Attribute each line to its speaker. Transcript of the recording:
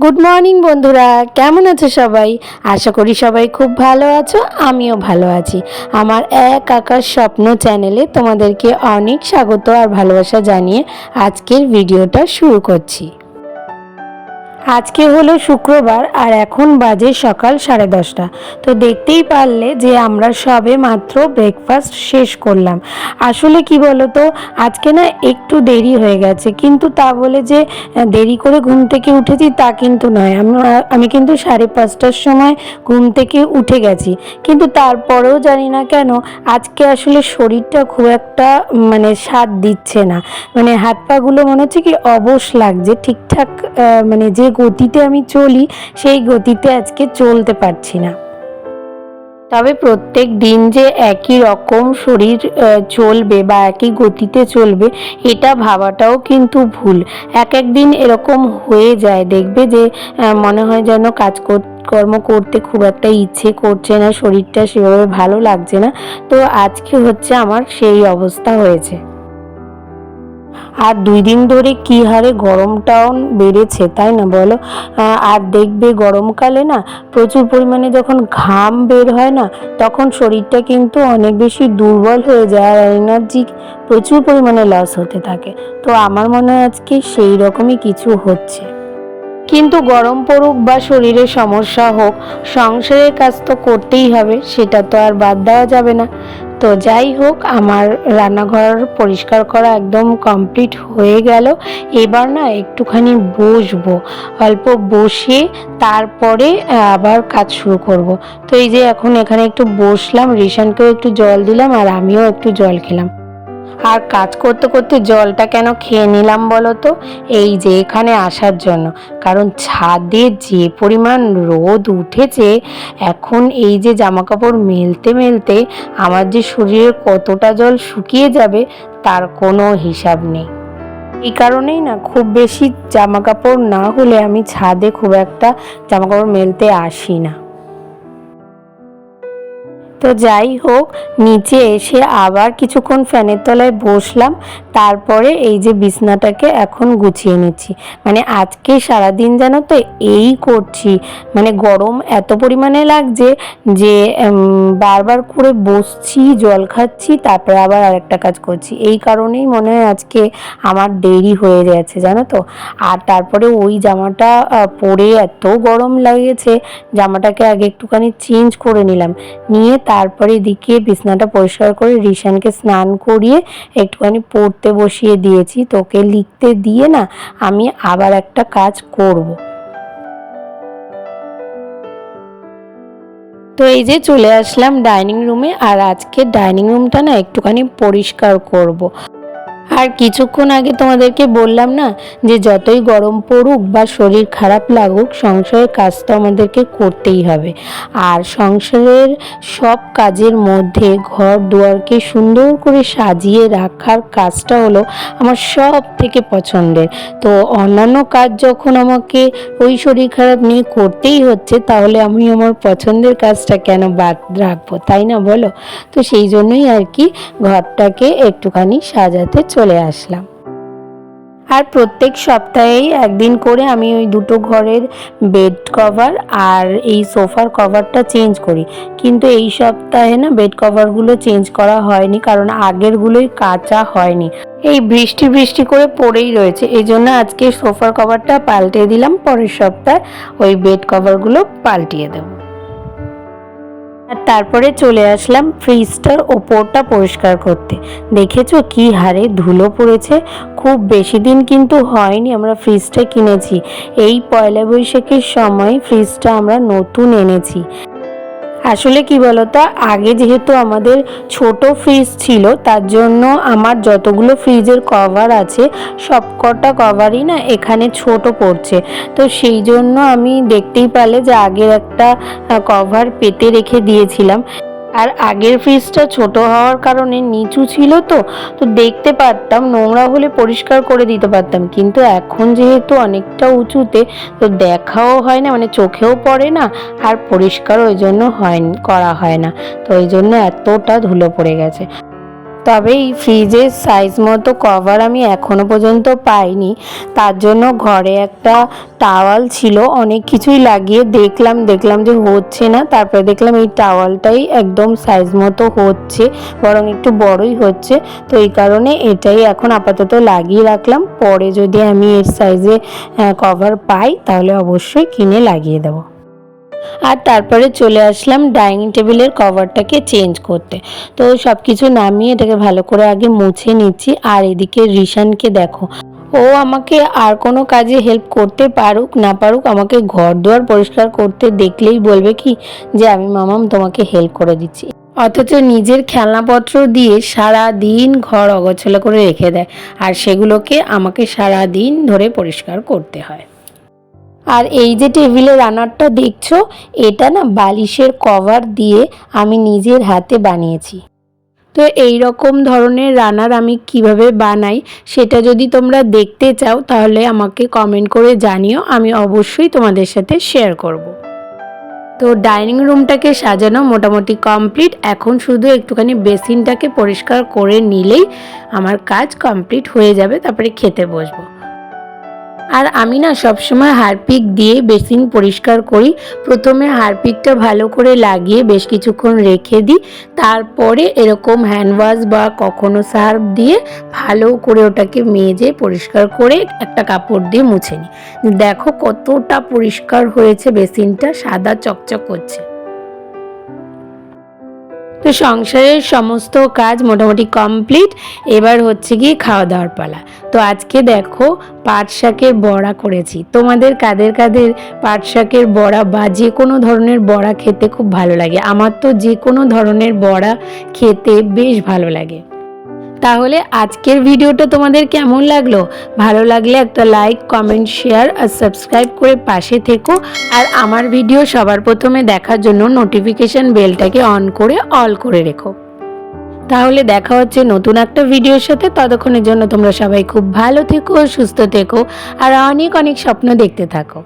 Speaker 1: Good morning বন্ধুরা, কেমন আছো সবাই? আশা করি সবাই খুব ভালো আছো, আমিও ভালো আছি। আমার এক আকাশ স্বপ্ন চ্যানেলে তোমাদেরকে অনেক স্বাগত আর ভালোবাসা জানিয়ে আজকের ভিডিওটা শুরু করছি। আজকে হলো শুক্রবার আর এখন বাজে সকাল 10:30। তো দেখতেই পারলে যে আমরা সবে মাত্র ব্রেকফাস্ট শেষ করলাম। আসলে কি বলো তো, আজকে না একটু দেরি হয়ে গেছে, কিন্তু তা বলে যে দেরি করে ঘুম থেকে উঠেছি তা কিন্তু নয়। আমি কিন্তু 5:30টার সময় ঘুম থেকে উঠে গেছি, কিন্তু তারপরেও জানি না কেন আজকে আসলে শরীরটা খুব একটা সাথ দিচ্ছে না। হাত পাগুলো মনে হচ্ছে কি অবশ লাগছে, ঠিকঠাক যে গতিতে আমি চলি সেই গতিতে আজকে চলতে পারছি না। তবে প্রত্যেক দিন যে একই রকম শরীর চলবে বা একই গতিতে চলবে এটা ভাবাটাও কিন্তু ভুল। এক এক দিন এরকম হয়ে যায়, দেখবে যে মনে হয় যেন কর্ম করতে খুব একটা ইচ্ছে করছে না, শরীরটা সেভাবে ভালো লাগছে না। তো আজকে হচ্ছে আমার সেই অবস্থা হয়েছে। আর 2 দিন ধরে কী হারে গরমটাও বেড়েছে, তাই না বলো? আর দেখবে গরমকালে না প্রচুর পরিমাণে যখন ঘাম বের হয় না, তখন শরীরটা কিন্তু অনেক বেশি দুর্বল হয়ে যায় আর এনার্জি প্রচুর পরিমাণে লস হতে থাকে। তো আমার মনে হয় আজকে সেই রকমই কিছু হচ্ছে। কিন্তু গরম পড়ুক বা শরীরের সমস্যা হোক, সংসারের কাজ তো করতেই হবে, সেটা তো আর বাদ দেওয়া যাবে না। তো যাই হোক, আমার রান্নাঘর পরিষ্কার করা একদম কমপ্লিট হয়ে গেল। এবার না একটুখানি বসবো, অল্প বসে তারপরে আবার কাজ শুরু করব। তো এই যে এখন এখানে একটু বসলাম, রিশানকেও একটু জল দিলাম আর আমিও একটু জল খেলাম। আর কাজ করতে করতে জলটা কেন খেয়ে নিলাম বলো তো? এই যে এখানে আসার জন্য। কারণ ছাদে যে পরিমাণ রোদ উঠেছে, এখন এই যে জামা কাপড় মেলতে মেলতে আমার যে শরীরের কতটা জল শুকিয়ে যাবে তার কোনো হিসাব নেই। এই কারণেই না খুব বেশি জামা কাপড় না হলে আমি ছাদে খুব একটা জামা কাপড় মেলতে আসি না। তো যাই হোক, নিচে এসে আবার কিছুক্ষণ ফ্যানের তলায় বসলাম, তারপরে এই যে বিছনাটাকে এখন গুছিয়ে নিচ্ছি। আজকে সারাদিন জানো তো এই করছি, গরম এত পরিমাণে লাগছে যে বারবার করে বসছি, জল খাচ্ছি, তারপরে আবার আরেকটা কাজ করছি। এই কারণেই মনে হয় আজকে আমার দেরি হয়ে গেছে জানো তো। আর তারপরে ওই জামাটা পরে এত গরম লাগেছে, জামাটাকে আগে একটুখানি চেঞ্জ করে নিলাম, নিয়ে তারপরে এদিকে বিছনাটা পরিষ্কার করে রিশানকে স্নান করিয়ে একটুখানি পড়তে বসিয়ে দিয়েছি। তোকে লিখতে দিয়ে না আমি আবার একটা কাজ করব। তো এই যে চলে আসলাম ডাইনিং রুমে, আর আজকে ডাইনিং রুমটা না একটুখানি পরিষ্কার করব। আর কিছুক্ষণ আগে তোমাদেরকে বললাম না যে যতই গরম পড়ুক বা শরীর খারাপ লাগুক, সংসারের কাজ তো আমাদেরকে করতেই হবে। আর সংসারের সব কাজের মধ্যে ঘর দুয়ারকে সুন্দর করে সাজিয়ে রাখার কাজটা হলো আমার সব থেকে পছন্দের। তো অন্যান্য কাজ যখন আমাকে ওই শরীর খারাপ নিয়ে করতেই হচ্ছে, তাহলে আমি আমার পছন্দের কাজটা কেন বাদ রাখবো, তাই না বলো? তো সেই জন্যই আর কি ঘরটাকে একটুখানি সাজাতে চলে আসলাম। আর প্রত্যেক সপ্তাহেই একদিন করে আমি ওই দুটো ঘরের বেড কভার আর এই সোফার কভারটা চেঞ্জ করি। কিন্তু এই সপ্তাহে না বেড কভারগুলো চেঞ্জ করা হয়নি, কারণ আগেরগুলোই কাচা হয়নি। এই বৃষ্টি বৃষ্টি করে পড়েই রয়েছে, এই জন্য আজকে সোফার কভারটা পাল্টে দিলাম, পরের সপ্তাহে ওই বেড কভারগুলো পাল্টিয়ে দেবো। আর তারপরে চলে আসলাম ফ্রিজটার ওপরটা পরিষ্কার করতে। দেখেছো কি হারে ধুলো পড়েছে? খুব বেশি দিন কিন্তু হয়নি আমরা ফ্রিজটা কিনেছি, এই পয়লা বৈশাখের সময় ফ্রিজটা আমরা নতুন এনেছি। আসলে কি বলতো, আগে যেহেতু আমাদের ছোট ফ্রিজ ছিল, তার জন্য আমার যতগুলো ফ্রিজের কভার আছে সব কটা কভারই না এখানে ছোট পড়ছে। তো সেই জন্য আমি দেখতেই পারলে যে আগের একটা কভার পেতে রেখে দিয়েছিলাম। আর আগের ফ্রিজটা ছোট হওয়ার কারণে নিচু ছিল, তো তো দেখতে পারতাম, নোংরা হলে পরিষ্কার করে দিতে পারতাম। কিন্তু এখন যেহেতু অনেকটা উঁচুতে, তো দেখাও হয় না, চোখেও পড়ে না, আর পরিষ্কার ওই জন্য করা হয় না। তো ওই জন্য এতটা ধুলো পড়ে গেছে। তবে এই ফ্রিজের সাইজ মতো কভার আমি এখনও পর্যন্ত পাইনি। তার জন্য ঘরে একটা টাওয়াল ছিল, অনেক কিছুই লাগিয়ে দেখলাম যে হচ্ছে না। তারপরে দেখলাম এই টাওয়ালটাই একদম সাইজ মতো হচ্ছে, বরং একটু বড়ই হচ্ছে। তো এই কারণে এটাই এখন আপাতত লাগিয়ে রাখলাম। পরে যদি আমি এর সাইজে কভার পাই তাহলে অবশ্যই কিনে লাগিয়ে দেবো। আর তারপরে চলে আসলাম ডাইনিং টেবিলের কভারটাকে চেঞ্জ করতে। তো সব কিছু নামিয়ে এটাকে ভালো করে আগে মুছে নিচ্ছি। আর এদিকে রিশানকে দেখো, ও আমাকে আর কোনো কাজে হেল্প করতে পারুক না পারুক, আমাকে ঘর দুয়ার পরিষ্কার করতে দেখলেই বলবে কি যে আমি মামাম তোমাকে হেল্প করে দিচ্ছি, অথচ নিজের খেলনাপত্র দিয়ে সারা দিন ঘর অগোছালো করে রেখে দেয়। আর সেগুলোকে আমাকে সারা দিন ধরে পরিষ্কার করতে হয়। আর এই যে টেবিলে রানারটা দেখছো, এটা না বালিশের কভার দিয়ে আমি নিজের হাতে বানিয়েছি। তো এই রকম ধরনের রানার আমি কিভাবে বানাই সেটা যদি তোমরা দেখতে চাও তাহলে আমাকে কমেন্ট করে জানিও, আমি অবশ্যই তোমাদের সাথে শেয়ার করব। তো ডাইনিং রুমটাকে সাজানো মোটামুটি কমপ্লিট। এখন শুধু একটুখানি বেসিনটাকে পরিষ্কার করে নিলেই আমার কাজ কমপ্লিট হয়ে যাবে, তারপরে খেতে বসবো। আর আমি না সবসময় হারপিক দিয়ে বেসিন পরিষ্কার করি। প্রথমে হারপিকটা ভালো করে লাগিয়ে বেশ কিছুক্ষণ রেখে দিই, তারপরে এরকম হ্যান্ড ওয়াশ বা কখনো সার্ফ দিয়ে ভালো করে ওটাকে মেজে পরিষ্কার করে একটা কাপড় দিয়ে মুছে নিই। দেখো কতটা পরিষ্কার হয়েছে, বেসিনটা সাদা চকচক করছে। তো সংসারের সমস্ত কাজ মোটামুটি কমপ্লিট। এবার হচ্ছে গিয়ে খাওয়া দাওয়ার পালা। তো আজকে দেখো পাট শাকের বড়া করেছি। তোমাদের কাদের কাদের পাট শাকের বড়া বা যে কোনো ধরনের বড়া খেতে খুব ভালো লাগে? আমার তো যে কোনো ধরনের বড়া খেতে বেশ ভালো লাগে। তাহলে আজকের ভিডিওটা তোমাদের কেমন লাগলো? ভালো লাগলে একটা লাইক, কমেন্ট, শেয়ার আর সাবস্ক্রাইব করে পাশে থেকো। আর আমার ভিডিও সবার প্রথমে দেখার জন্য নোটিফিকেশন বেলটাকে অন করে অল করে রেখো। তাহলে দেখা হচ্ছে নতুন একটা ভিডিওর সাথে। ততক্ষণের জন্য তোমরা সবাই খুব ভালো থেকো, সুস্থ থেকো আর অনেক অনেক স্বপ্ন দেখতে থাকো।